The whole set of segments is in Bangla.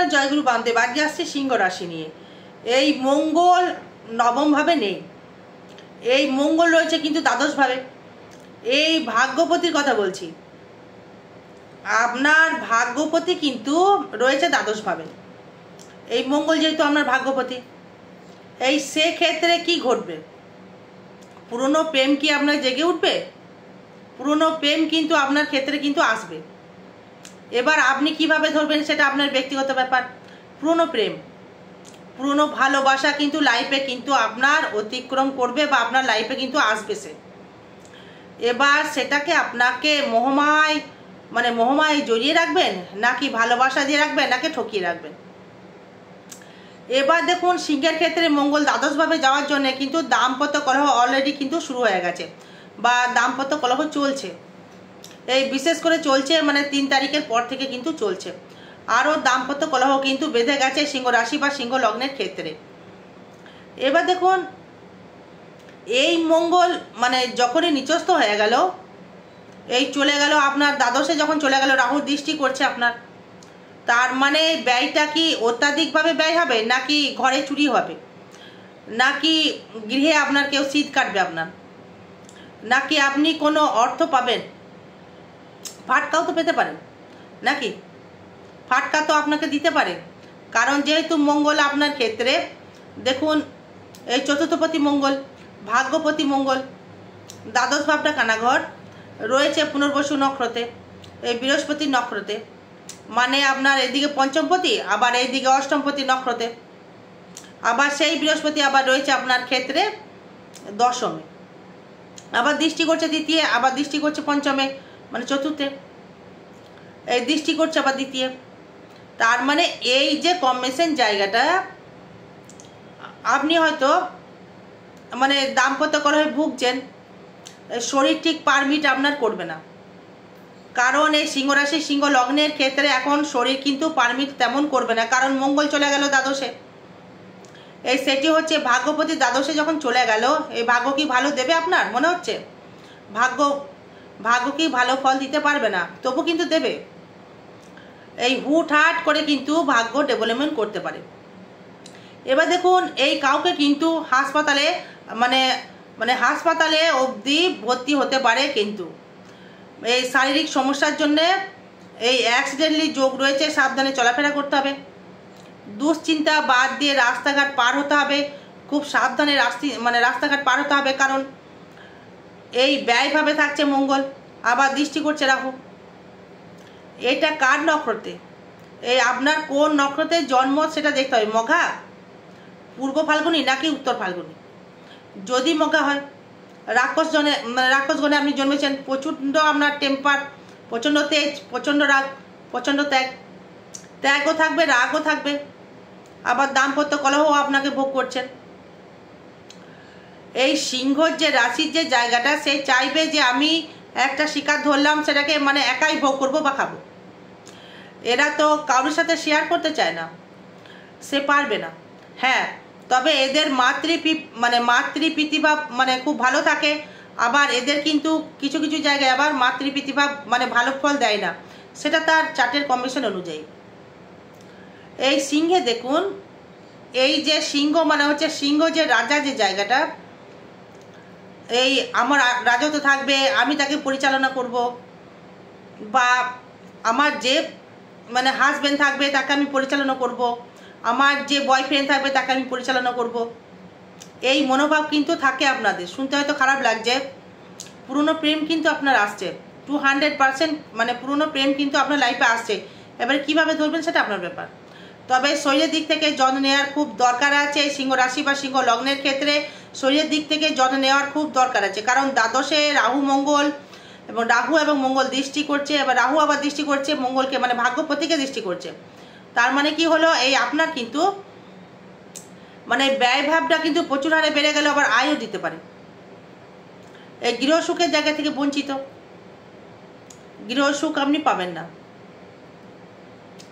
নমস্কার, জয়গুরু বামদেব। আজকে আসছে সিংহ রাশি নিয়ে। এই মঙ্গল নবম ভাবে নেই, এই মঙ্গল রয়েছে কিন্তু দ্বাদশ ভাবে। এই ভাগ্যপতির কথা বলছি, আপনার ভাগ্যপতি কিন্তু রয়েছে দ্বাদশ ভাবে। এই মঙ্গল যেহেতু আপনার ভাগ্যপতি, এই সেক্ষেত্রে কি ঘটবে? পুরনো প্রেম কি আপনার জেগে উঠবে? পুরনো প্রেম কিন্তু আপনার ক্ষেত্রে কিন্তু আসবে। এবার আপনি কিভাবে ধরবেন সেটা আপনার ব্যক্তিগত ব্যাপার। পুরনো প্রেম, পুরনো ভালোবাসা কিন্তু লাইফে কিন্তু আপনার অতিক্রম করবে বা আপনার লাইফে কিন্তু আসবে সে। এবার সেটাকে আপনাকে মোহমায় জড়িয়ে রাখবেন, নাকি ভালোবাসা দিয়ে রাখবেন, নাকি ঠকিয়ে রাখবেন? এবার দেখুন, সিংহের ক্ষেত্রে মঙ্গল দ্বাদশভাবে যাওয়ার জন্য কিন্তু দাম্পত্য কলহ অলরেডি কিন্তু শুরু হয়ে গেছে বা দাম্পত্য কলহ চলছে। এই বিশেষ করে চলছে 3 তারিখের পর থেকে কিন্তু চলছে। আরও দাম্পত্য কলহ কিন্তু বেঁধে গেছে সিংহ রাশি বা সিংহ লগ্নের ক্ষেত্রে। এবার দেখুন, এই মঙ্গল যখনই নিচস্থ হয়ে গেল, এই চলে গেল আপনার দ্বাদশে, যখন চলে গেল রাহু দৃষ্টি করছে আপনার, তার ব্যয়টা কি অত্যাধিকভাবে ব্যয় হবে, নাকি ঘরে চুরি হবে, নাকি গৃহে আপনার কেউ শীত কাটবে আপনার, নাকি আপনি কোনো অর্থ পাবেন? ফাটকাও তো পেতে পারেন, নাকি ফাটকা তো আপনাকে দিতে পারে। কারণ যেহেতু মঙ্গল আপনার ক্ষেত্রে, দেখুন এই চতুর্থপতি মঙ্গল, ভাগ্যপতি মঙ্গল, দ্বাদশ ভাবটা কানাঘর রয়েছে পুনর্বসু নক্ষত্রে, এই বৃহস্পতি নক্ষত্রে, আপনার এদিকে পঞ্চমপতি, আবার এইদিকে অষ্টমপতি নক্ষত্রে, আবার সেই বৃহস্পতি আবার রয়েছে আপনার ক্ষেত্রে দশমে, আবার দৃষ্টি করছে দ্বিতীয়, আবার দৃষ্টি করছে পঞ্চমে চতুর্থে, এই দৃষ্টি করছে আবার দ্বিতীয়। তার এই যে কম্বিনেশন জায়গাটা, আপনি হয়তো দাম্পত্য কলহে ভুগছেন, শরীর ঠিক পারমিট আপনার করবে না। কারণ এই সিংহ রাশি সিংহ লগ্নের ক্ষেত্রে এখন শরীর কিন্তু পারমিট তেমন করবে না, কারণ মঙ্গল চলে গেল দ্বাদশে। এই সেটি হচ্ছে ভাগ্যপতি দ্বাদশে যখন চলে গেল, এই ভাগ্য কি ভালো দেবে আপনার মনে হচ্ছে? ভাগ্য কি ভালো ফল দিতে পারবে না, তবু কিন্তু দেবে। এই হুটহাট করে কিন্তু ভাগ্য ডেভেলপমেন্ট করতে পারে। এবার দেখুন, এই কাউকে কিন্তু হাসপাতালে হাসপাতালে অবধি ভর্তি হতে পারে, কিন্তু এই শারীরিক সমস্যার জন্যে এই অ্যাক্সিডেন্টলি যোগ রয়েছে, সাবধানে চলাফেরা করতে হবে। দুশ্চিন্তা বাদ দিয়ে রাস্তাঘাট পার হতে হবে, খুব সাবধানে রাস্তাঘাট পার হতে হবে। কারণ এই ব্যয়ভাবে থাকছে মঙ্গল, আবার দৃষ্টি করছে রাহু। এটা কার নক্ষত্রে? এই আপনার কোন নক্ষত্রের জন্ম সেটা দেখতে হবে। মঘা, পূর্ব ফাল্গুনি নাকি উত্তর ফাল্গুনি? যদি মঘা হয়, রাক্ষসগণে আপনি জন্মেছেন, প্রচণ্ড আপনার টেম্পার, প্রচণ্ড তেজ, প্রচণ্ড রাগ, প্রচণ্ড ত্যাগও থাকবে, রাগও থাকবে, আবার দাম্পত্য কলহও আপনাকে ভোগ করছেন। এই সিংহর যে রাশির যে জায়গাটা, সে চাইবে যে আমি একটা শিকার ধরলাম, সেটাকে একাই ভোগ করবো বা খাবো। এরা তো কারোর সাথে শেয়ার করতে চায় না, সে পারবে না। হ্যাঁ, তবে এদের মাতৃপ্রীতিভাব খুব ভালো থাকে। আবার এদের কিন্তু কিছু কিছু জায়গায় আবার মাতৃপ্রীতিভাব ভালো ফল দেয় না, সেটা তার চার্টের কম্বিনেশন অনুযায়ী। এই সিংহে দেখুন, এই যে সিংহ হচ্ছে সিংহ যে রাজা, যে জায়গাটা, এই আমার রাজত্ব থাকবে, আমি তাকে পরিচালনা করব, বা আমার যে হাজব্যান্ড থাকবে তাকে আমি পরিচালনা করব, আমার যে বয়ফ্রেন্ড থাকবে তাকে আমি পরিচালনা করব। এই মনোভাব কিন্তু থাকে আপনাদের। শুনতে হয়তো খারাপ লাগছে, পুরনো প্রেম কিন্তু আপনার আসছে 200%, পুরনো প্রেম কিন্তু আপনার লাইফে আসছে। এবারে কিভাবে ধরবেন সেটা আপনার ব্যাপার। তবে শরীরের দিক থেকে যত্ন নেওয়ার খুব দরকার আছে। সিংহ রাশি বা সিংহ লগ্নের ক্ষেত্রে শরীরের দিক থেকে যত্ন নেওয়ার খুব দরকার আছে, কারণ দ্বাদশে রাহু এবং মঙ্গল দৃষ্টি করছে। এবার রাহু আবার দৃষ্টি করছে মঙ্গলকে, ভাগ্যপতিকে দৃষ্টি করছে। তার কি হলো, এই আপনার কিন্তু ব্যয়ভাবটা কিন্তু প্রচুর হারে বেড়ে গেল, আবার আয়ও দিতে পারে। এই গৃহসুখের জায়গা থেকে বঞ্চিত, গৃহসুখ আপনি পাবেন না।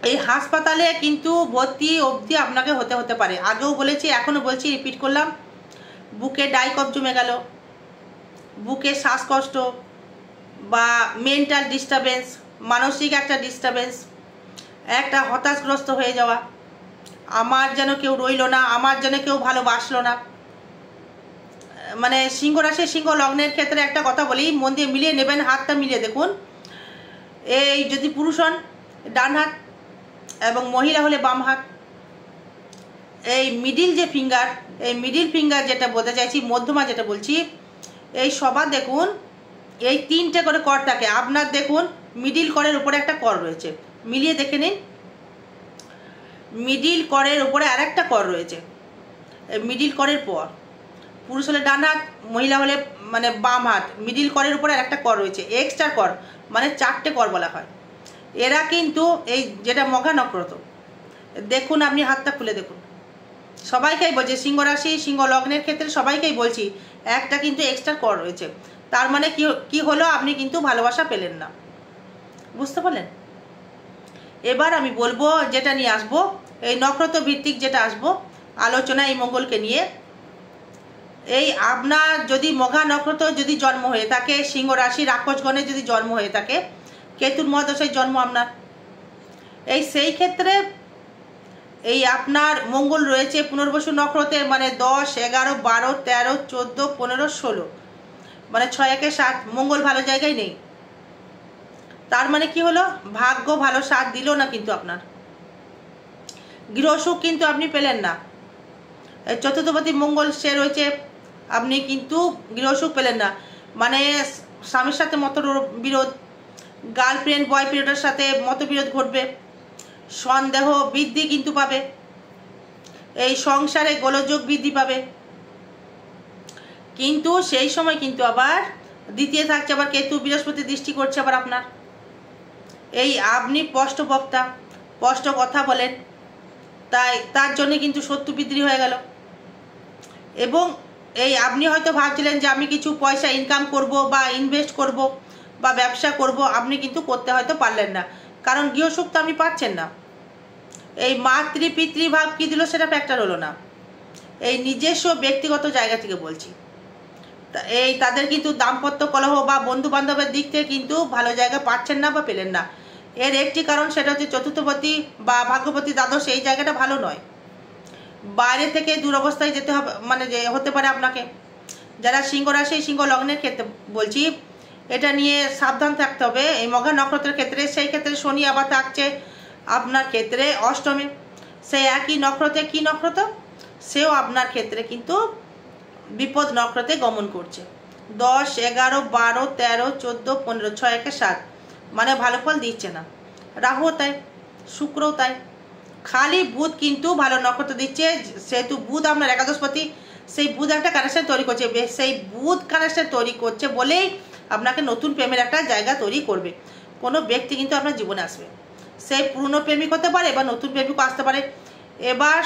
এই হাসপাতালে কিন্তু ভর্তি অবধি আপনাকে হতে পারে। আগেও বলেছি, এখনও বলছি, রিপিট করলাম। বুকে ডাইকফ জমে গেল, বুকে শ্বাসকষ্ট বা মেন্টাল ডিস্টারবেন্স, মানসিক একটা ডিস্টারবেন্স, একটা হতাশগ্রস্ত হয়ে যাওয়া, আমার যেন কেউ রইলো না, আমার যেন কেউ ভালোবাসলো না। মানে সিংহ রাশি সিংহ লগ্নের ক্ষেত্রে একটা কথা বলি, মন দিয়ে মিলিয়ে নেবেন, হাতটা মিলিয়ে দেখুন। এই যদি পুরুষ হন ডান হাত এবং মহিলা হলে বাম হাত, এই মিডিল যে ফিঙ্গার, এই মিডিল ফিঙ্গার যেটা বলতে চাইছি, মধ্যমা যেটা বলছি, এই সবার দেখুন এই 3টে করে কর থাকে। আপনার দেখুন মিডিল করের উপরে একটা কর রয়েছে, মিলিয়ে দেখে নিন। মিডিল করের উপরে আরেকটা কর রয়েছে, মিডিল করের পর পুরুষ হলে ডান হাত, মহিলা হলে মানে বাম হাত, মিডিল করের উপরে আরেকটা কর রয়েছে, এক্সট্রা কর, মানে 4টে কর বলা হয়। এরা কিন্তু এই যেটা মঘা নক্ষত্র, দেখুন আপনি হাতটা খুলে দেখুন, সবাইকেই বলছি, সিংহ রাশি সিংহ লগ্নের ক্ষেত্রে সবাইকেই বলছি, একটা কিন্তু এক্সট্রা কর রয়েছে। তার মানে কি হলো, আপনি কিন্তু ভালোবাসা পেলেন না, বুঝতে পারলেন? এবার আমি বলবো যেটা নিয়ে আসবো, এই নক্ষত্র ভিত্তিক যেটা আসবো আলোচনা এই মঙ্গলকে নিয়ে। এই আপনার যদি মঘা নক্ষত্র যদি জন্ম হয়ে থাকে, সিংহ রাশি রাক্ষসগণে যদি জন্ম হয়ে থাকে, কেতুর মহাদশায় জন্ম আপনার, এই সেই ক্ষেত্রে এই আপনার মঙ্গল রয়েছে পুনর্বসু নক্ষত্রে, মানে 10, 11, 12, 13, 14, 15, 16, মানে 6 1 7, মঙ্গল ভালো জায়গায় নেই। তার মানে কি হলো, ভাগ্য ভালো সাথ দিল না, কিন্তু আপনার গৃহসুখ কিন্তু আপনি পেলেন না। চতুর্থপতি মঙ্গল সে রয়েছে, আপনি কিন্তু গৃহসুখ পেলেন না, মানে স্বামীর সাথে মতবিরোধ, গার্লফ্রেন্ড বয়ফ্রেন্ডের সাথে মতবিরোধ ঘটবে, সন্দেহ বৃদ্ধি কিন্তু পাবে, এই সংসারে গোলযোগ বৃদ্ধি পাবে। কিন্তু সেই সময় কিন্তু আবার দ্বিতীয় থাকছে আবার কেতু, বৃহস্পতি দৃষ্টি করছে আবার আপনার। এই আপনি স্পষ্ট বক্তা, স্পষ্ট কথা বলেন, তাই তার জন্য কিন্তু শত্রু বৃদ্ধি হয়ে গেল। এবং এই আপনি হয়তো ভাবছিলেন যে আমি কিছু পয়সা ইনকাম করব বা ইনভেস্ট করব বা ব্যবসা করব, আপনি কিন্তু করতে হয়তো পারলেন না, কারণ গৃহসুখ তো আপনি পাচ্ছেন না। এই মাতৃ পিতৃভাব কী দিল সেটা ফ্যাক্টর হলো না। এই নিজস্ব ব্যক্তিগত জায়গা থেকে বলছি, এই তাদের কিন্তু দাম্পত্য কলহ বা বন্ধু বান্ধবের দিক থেকে কিন্তু ভালো জায়গা পাচ্ছেন না বা পেলেন না। এর একটি কারণ সেটা হচ্ছে চতুর্থপতি বা ভাগ্যপতি দ্বাদশ, এই জায়গাটা ভালো নয়, বাইরে থেকে দুরবস্থায় যেতে হবে, মানে যে হতে পারে আপনাকে। যারা সিংহ রাশি সিংহ লগ্নের ক্ষেত্রে বলছি, এটা নিয়ে সাবধান থাকতে হবে। এই মঘা নক্ষত্রের ক্ষেত্রে, সেই ক্ষেত্রে শনি আবার থাকছে আপনার ক্ষেত্রে অষ্টমে, সেই একই নক্ষত্রে, কি নক্ষত্র, সেও আপনার ক্ষেত্রে কিন্তু বিপদ নক্ষত্রে গমন করছে। 10, 11, 12, 13, 14, 15, 6 1 7, মানে ভালো ফল দিচ্ছে না। রাহুও তাই, শুক্রও তাই, খালি বুধ কিন্তু ভালো নক্ষত্র দিচ্ছে, সেহেতু বুধ আপনার একাদশপতি, সেই বুধ একটা কানেকশন তৈরি করছে, সেই বুধ কানেকশন তৈরি করছে বলেই আপনাকে নতুন প্রেমের একটা জায়গা তৈরি করবে। কোনো ব্যক্তি কিন্তু আপনার জীবনে আসবে, সেই পুরনো প্রেমিক হতে পারে বা নতুন প্রেমিকও আসতে পারে। এবার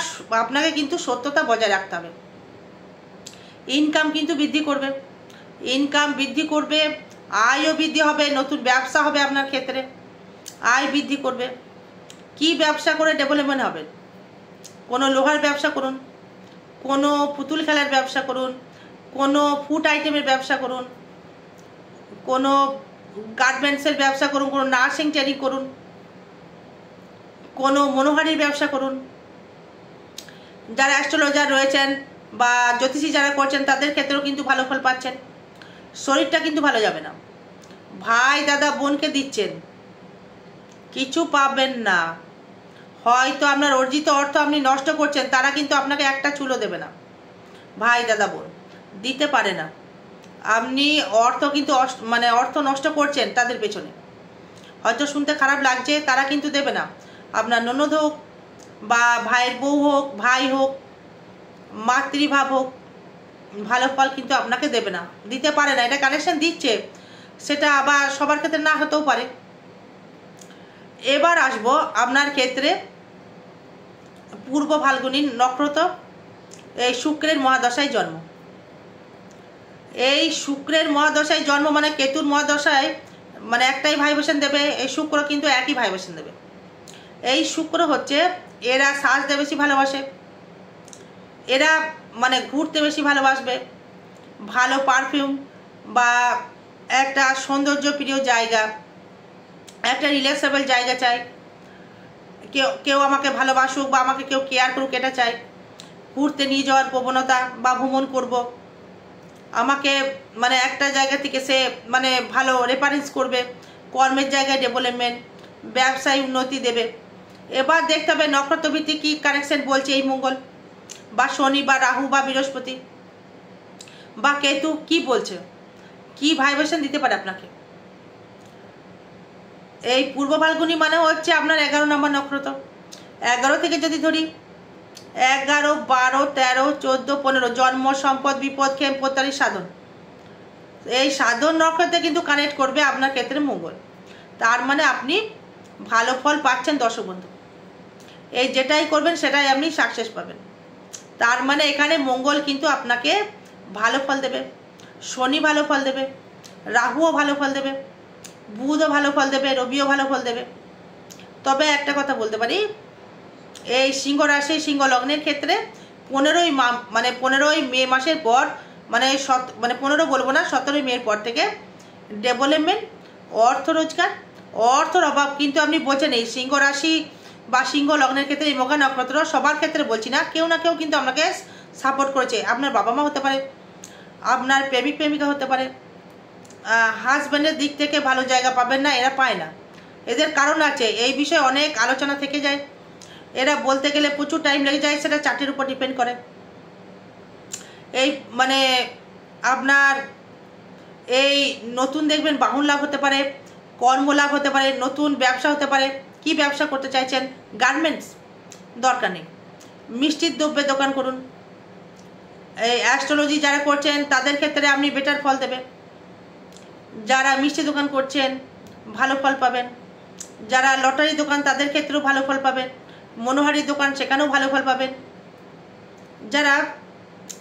আপনাকে কিন্তু সত্যতা বজায় রাখতে হবে। ইনকাম কিন্তু বৃদ্ধি করবে, ইনকাম বৃদ্ধি করবে, আয়ও বৃদ্ধি হবে, নতুন ব্যবসা হবে আপনার ক্ষেত্রে, আয় বৃদ্ধি করবে। কি ব্যবসা করে ডেভেলপমেন্ট হবে, কোনো লোহার ব্যবসা করুন, কোনো পুতুল খেলার ব্যবসা করুন, কোনো ফুড আইটেমের ব্যবসা করুন, কোনো গার্মেন্টসের ব্যবসা করুন, কোনো নার্সিং ট্রেনিং করুন, কোনো মনোহারির ব্যবসা করুন। যারা অ্যাস্ট্রোলজার রয়েছেন বা জ্যোতিষী যারা করছেন, তাদের ক্ষেত্রেও কিন্তু ভালো ফল পাচ্ছেন। শরীরটা কিন্তু ভালো যাবে না, ভাই দাদা বোনকে দিচ্ছেন, কিছু পাবেন না। হয়তো আপনার অর্জিত অর্থ আপনি নষ্ট করছেন, তারা কিন্তু আপনাকে একটা চুলো দেবে না, ভাই দাদা বোন দিতে পারে না। আপনি অর্থ কিন্তু মানে অর্থ নষ্ট করছেন তাদের পেছনে, হয়তো শুনতে খারাপ লাগছে, তারা কিন্তু দেবে না। আপনার ননদ হোক বা ভাইয়ের বউ হোক, ভাই হোক, মাতৃভাব হোক, ভালো ফল কিন্তু আপনাকে দেবে না, দিতে পারে না। এটা কানেকশন দিচ্ছে, সেটা আবার সবার ক্ষেত্রে না হতেও পারে। এবার আসবো আপনার ক্ষেত্রে পূর্ব ফাল্গুনী নক্ষত্র, এই শুক্রের মহাদশায় জন্ম। এই শুক্রের মহাদশায় জন্ম মানে কেতুর মহাদশায়, মানে একটাই ভাইব্রেশন দেবে, এই শুক্র কিন্তু একই ভাইব্রেশন দেবে। এই শুক্র হচ্ছে, এরা সাজতে বেশি ভালোবাসে, এরা মানে ঘুরতে বেশি ভালোবাসবে, ভালো পারফিউম বা একটা সৌন্দর্য প্রিয় জায়গা, একটা রিল্যাক্সেবল জায়গা চাই, কেউ কেউ আমাকে ভালোবাসুক বা আমাকে কেউ কেয়ার করুক এটা চাই। ঘুরতে নিয়ে যাওয়ার প্রবণতা বা ভ্রমণ করব, আমাকে মানে একটা জায়গা থেকে সে মানে ভালো রেফারেন্স করবে, কর্মের জায়গায় ডেভেলপমেন্ট, ব্যবসায় উন্নতি দেবে। এবার দেখতে হবে নক্ষত্রভিত্তিক কী কানেকশন বলছে এই মঙ্গল বা শনি বা রাহু বা বৃহস্পতি বা কেতু কি বলছে, কি ভাইব্রেশন দিতে পারে আপনাকে। এই পূর্ব ফাল্গুনি মানে হচ্ছে আপনার 11 নম্বর নক্ষত্র। 11 থেকে যদি ধরি 11, 12, 13, 14, 15 জন্ম, সম্পদ, বিপদ, ক্ষেম, প্রত্যারী, সাধন। এই সাধন নক্ষত্রে কিন্তু কানেক্ট করবে আপনার ক্ষেত্রে মঙ্গল। তার মানে আপনি ভালো ফল পাচ্ছেন দর্শক বন্ধু। এই যেটাই করবেন সেটাই আপনি সাকসেস পাবেন। তার মানে এখানে মঙ্গল কিন্তু আপনাকে ভালো ফল দেবে, শনি ভালো ফল দেবে, রাহুও ভালো ফল দেবে, বুধও ভালো ফল দেবে, রবিও ভালো ফল দেবে। তবে একটা কথা বলতে পারি, এই সিংহ রাশি সিংহ লগ্নের ক্ষেত্রে 15ই মে মাসের পর মানে 15 বলবো না, 17ই মের পর থেকে ডেভেলপমেন্ট, অর্থ রোজগার, অর্থর অভাব কিন্তু আপনি বোঝেন। এই সিংহ রাশি বা সিংহ লগ্নের ক্ষেত্রে এই মঘা নক্ষত্র সবার ক্ষেত্রে বলছি না, কেউ না কেউ কিন্তু আপনাকে সাপোর্ট করেছে। আপনার বাবা মা হতে পারে, আপনার প্রেমিক প্রেমিকা হতে পারে। হাজব্যান্ডের দিক থেকে ভালো জায়গা পাবেন না, এরা পায় না, এদের কারণ আছে। এই বিষয়ে অনেক আলোচনা থেকে যায়, এরা বলতে গেলে প্রচুর টাইম লেগে যায়, সেটা চার্টের উপর ডিপেন্ড করে। এই মানে আপনার এই নতুন দেখবেন বাহন লাভ হতে পারে, কর্ম লাভ হতে পারে, নতুন ব্যবসা হতে পারে। কি ব্যবসা করতে চাইছেন? গার্মেন্টস, দরকার নেই, মিষ্টির দ্রব্যের দোকান করুন। এই অ্যাস্ট্রোলজি যারা করছেন তাদের ক্ষেত্রে আপনি বেটার ফল দেবে। যারা মিষ্টি দোকান করছেন ভালো ফল পাবেন, যারা লটারি দোকান তাদের ক্ষেত্রেও ভালো ফল পাবেন, মনোহারি দোকান সেখানেও ভালো ফল পাবেন। যারা,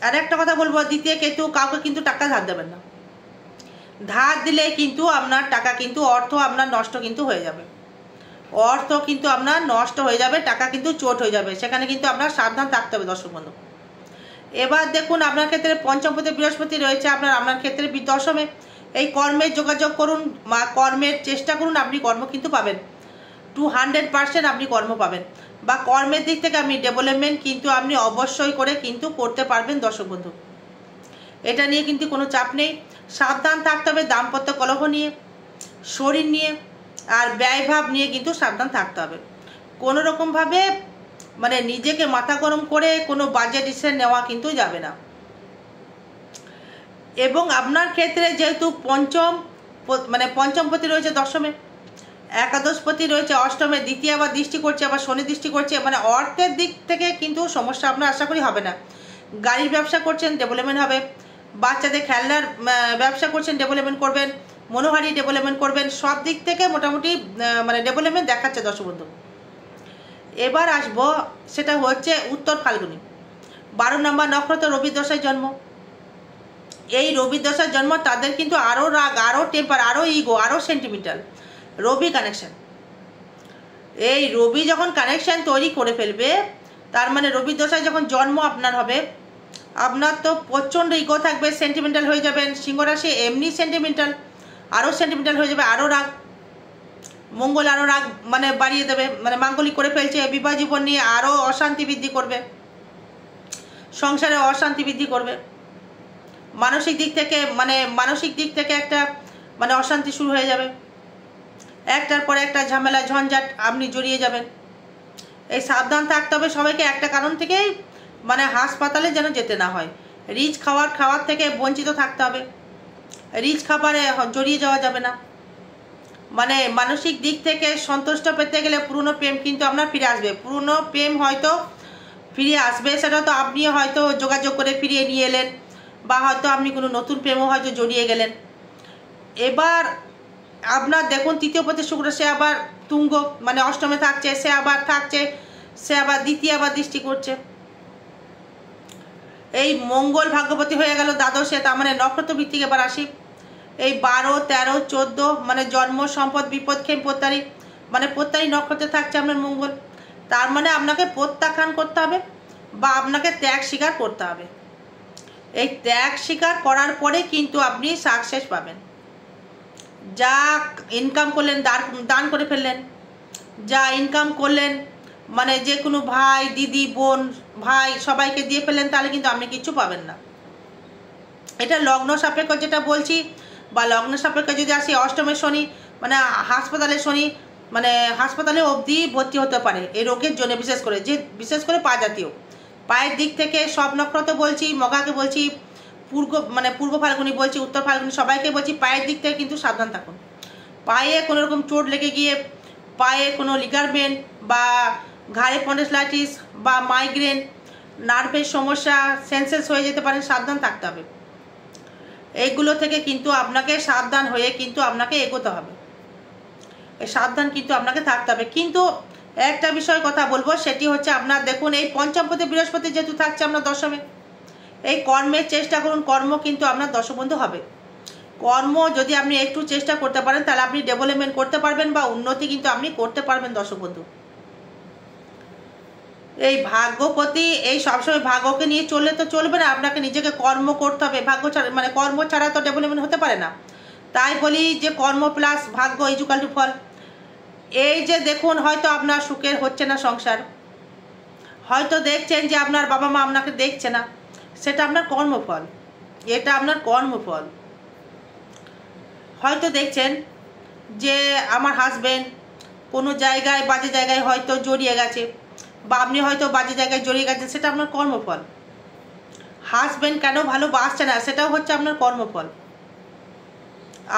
আর একটা কথা বলবো, দ্বিতীয় কেতু, কাউকে কিন্তু টাকা ধার দেবেন না। ধার দিলে কিন্তু আপনার টাকা কিন্তু অর্থ আপনার নষ্ট কিন্তু হয়ে যাবে, অর্থ কিন্তু আপনার নষ্ট হয়ে যাবে, টাকা কিন্তু চোট হয়ে যাবে, সেখানে কিন্তু আপনার সাবধান থাকতে হবে দর্শক বন্ধু। এবার দেখুন আপনার ক্ষেত্রে পঞ্চমপতি বৃহস্পতি রয়েছে, আপনার ক্ষেত্রে দশমে। এই কর্মের যোগাযোগ করুন বা কর্মের চেষ্টা করুন, আপনি কর্ম কিন্তু পাবেন, 200% আপনি কর্ম পাবেন, বা কর্মের দিক থেকে আপনি ডেভেলপমেন্ট কিন্তু আপনি অবশ্যই করে কিন্তু করতে পারবেন দর্শক বন্ধু। এটা নিয়ে কিন্তু কোনো চাপ নেই। সাবধান থাকতে হবে দাম্পত্য কলহ নিয়ে, শরীর নিয়ে আর ব্যয়ভাব নিয়ে কিন্তু সাবধান থাকতে হবে। কোনো রকমভাবে মানে নিজেকে মাথা গরম করে কোনো বাজে ডিসিশন নেওয়া কিন্তু যাবে না। এবং আপনার ক্ষেত্রে যেহেতু পঞ্চমপতি রয়েছে দশমে, একাদশপতি রয়েছে অষ্টমে, দ্বিতীয় আবার দৃষ্টি করছে, আবার শনি দৃষ্টি করছে, মানে অর্থের দিক থেকে কিন্তু সমস্যা আপনার আশা করি হবে না। গাড়ির ব্যবসা করছেন, ডেভেলপমেন্ট হবে। বাচ্চাদের খেলনার ব্যবসা করছেন, ডেভেলপমেন্ট করবেন। মনোহারি ডেভেলপমেন্ট করবেন। সব দিক থেকে মোটামুটি মানে ডেভেলপমেন্ট দেখাচ্ছে দর্শক বন্ধু। এবার আসবো, সেটা হচ্ছে উত্তর ফাল্গুনি, 12 নম্বর নক্ষত্র, রবি দশায় জন্ম। এই রবি দশায় জন্ম তাদের কিন্তু আরও রাগ, আরও টেম্পার, আরও ইগো, আরও সেন্টিমেন্টাল। রবি কানেকশন, এই রবি যখন কানেকশন তৈরি করে ফেলবে, তার মানে রবি দশায় যখন জন্ম আপনার হবে, আপনার তো প্রচণ্ড ইগো থাকবে, সেন্টিমেন্টাল হয়ে যাবেন। সিংহ রাশি এমনি সেন্টিমেন্টাল, আরও সেন্টিমেন্টাল হয়ে যাবে, আরও রাগ। মঙ্গল আরও রাগ মানে বাড়িয়ে দেবে, মানে মাঙ্গলিক করে ফেলছে, বিবাহ জীবন নিয়ে আরও অশান্তি বৃদ্ধি করবে, সংসারে অশান্তি বৃদ্ধি করবে। মানসিক দিক থেকে একটা মানে অশান্তি শুরু হয়ে যাবে, একটার পরে একটা ঝামেলা ঝঞ্ঝাট আপনি জড়িয়ে যাবেন। এই সাবধান থাকতে হবে সবাইকে, একটা কারণ থেকেই মানে হাসপাতালে যেন যেতে না হয়। রিচ খাওয়ার থেকে বঞ্চিত থাকতে হবে, রিচ খাবারে জড়িয়ে যাওয়া যাবে না। মানে মানসিক দিক থেকে সন্তুষ্ট পেতে গেলে পুরনো প্রেম কিন্তু আপনার ফিরে আসবে, পুরনো প্রেম হয়তো ফিরে আসবে, সেটা তো আপনি হয়তো যোগাযোগ করে ফিরিয়ে নিয়ে এলেন, বা হয়তো আপনি কোনো নতুন প্রেমও হয়তো জড়িয়ে গেলেন। এবার আপনার দেখুন তৃতীয় পতি শুক্র, সে আবার তুঙ্গ মানে অষ্টমে থাকছে, সে আবার দ্বিতীয় আবার দৃষ্টি করছে। এই মঙ্গল ভাগ্যবতী হয়ে গেল দ্বাদশে, তার মানে নক্ষত্র ভিত্তিক। এবার আসি এই 12, 13, 14 মানে জন্ম, সম্পদ, বিপদ, ক্ষেম, প্রত্যারী, মানে প্রত্যারী নক্ষত্রে থাকছে আপনার মঙ্গল। তার মানে আপনাকে প্রত্যাখ্যান করতে হবে বা আপনাকে ত্যাগ স্বীকার করতে হবে। এই ত্যাগ স্বীকার করার পরে কিন্তু আপনি সাকসেস পাবেন। যা ইনকাম করলেন দান করে ফেললেন, যা ইনকাম করলেন মানে যে কোনো ভাই দিদি বোন ভাই সবাইকে দিয়ে ফেলেন, তাহলে কিন্তু আপনি কিচ্ছু পাবেন না। এটা লগ্ন সাপেক্ষ যেটা বলছি, বা লগ্ন সাপেক্ষে যদি আসি অষ্টমের শনি, মানে হাসপাতালে শনি, মানে হাসপাতালে অবধি ভর্তি হতে পারে এই রোগের জন্য, বিশেষ করে পা জাতীয়। পায়ের দিক থেকে সব নক্ষত্র বলছি, মগাকে বলছি, পূর্ব ফাল্গুনি বলছি, উত্তর ফাল্গুনি, সবাইকে বলছি পায়ের দিক থেকে কিন্তু সাবধান থাকুন। পায়ে কোনো রকম চোট লেগে গিয়ে পায়ে কোনো লিগারমেন্ট বা ঘাড়ে স্পন্ডিলাইটিস বা মাইগ্রেন, নার্ভের সমস্যা, সেন্সেস হয়ে যেতে পারেন, সাবধান থাকতে হবে। এইগুলো থেকে কিন্তু আপনাকে সাবধান হয়ে কিন্তু আপনাকে এগোতে হবে, সাবধান কিন্তু আপনাকে থাকতে হবে। কিন্তু একটা বিষয় কথা বলবো, সেটি হচ্ছে আপনার দেখুন এই পঞ্চমপতি বৃহস্পতি যেহেতু থাকছে আপনার দশমে, এই কর্মের চেষ্টা করুন, কর্ম কিন্তু আপনার দশবন্ধু হবে। কর্ম যদি আপনি একটু চেষ্টা করতে পারেন, তাহলে আপনি ডেভেলপমেন্ট করতে পারবেন বা উন্নতি কিন্তু আপনি করতে পারবেন দশবন্ধু। এই ভাগ্যপতি এই সবসময় ভাগ্যকে নিয়ে চললে তো চলবে না, আপনাকে নিজেকে কর্ম করতে হবে। ভাগ্য ছাড়া মানে কর্ম ছাড়া তো ডেভেলপমেন্ট হতে পারে না। তাই বলি যে কর্ম প্লাস ভাগ্য ইজুকাল টু ফল। এই যে দেখুন হয়তো আপনার সুখের হচ্ছে না সংসার, হয়তো দেখছেন যে আপনার বাবা মা আপনাকে দেখছে না, সেটা আপনার কর্মফল, এটা আপনার কর্মফল। হয়তো দেখছেন যে আমার হাজবেন্ড কোনো জায়গায় বাজে জায়গায় হয়তো জড়িয়ে গেছে, বা আপনি হয়তো বাজে জায়গায় জড়িয়ে গেছেন, সেটা আপনার কর্মফল। হাজবেন্ড কেন ভালোবাসছে না, সেটাও হচ্ছে আপনার কর্মফল।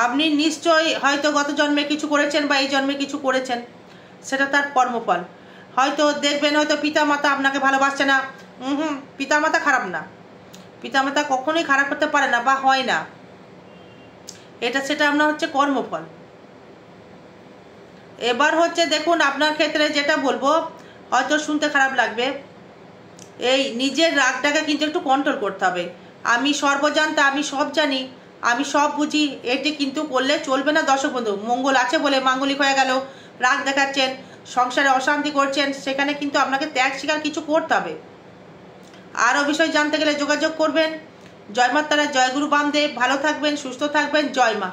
আপনি নিশ্চয়ই হয়তো গত জন্মে কিছু করেছেন বা এই জন্মে কিছু করেছেন, সেটা তার কর্মফল। হয়তো দেখবেন হয়তো পিতামাতা আপনাকে ভালোবাসছে না, পিতামাতা খারাপ না, পিতামাতা কখনোই খারাপ করতে পারে না বা হয় না, সেটা আপনার হচ্ছে কর্মফল। এবার হচ্ছে দেখুন আপনার ক্ষেত্রে যেটা বলবো, হয়তো শুনতে খারাপ লাগবে, এই নিজের রাগটাকে কিন্তু একটু কন্ট্রোল করতে হবে। আমি সর্বজান্তা, আমি সব জানি, আমি সব বুঝি, এটি কিন্তু করলে চলবে না দর্শক বন্ধু। মঙ্গল আছে বলে মাঙ্গলিক হয়ে গেল, রাগ দেখাচ্ছেন, সংসারে অশান্তি করছেন, সেখানে কিন্তু আপনাকে ত্যাগ স্বীকার কিছু করতে হবে। আরও বিষয় জানতে গেলে যোগাযোগ করবেন। জয় মা তারা, জয় গুরু বামদেব। ভালো থাকবেন, সুস্থ থাকবেন, জয় মা।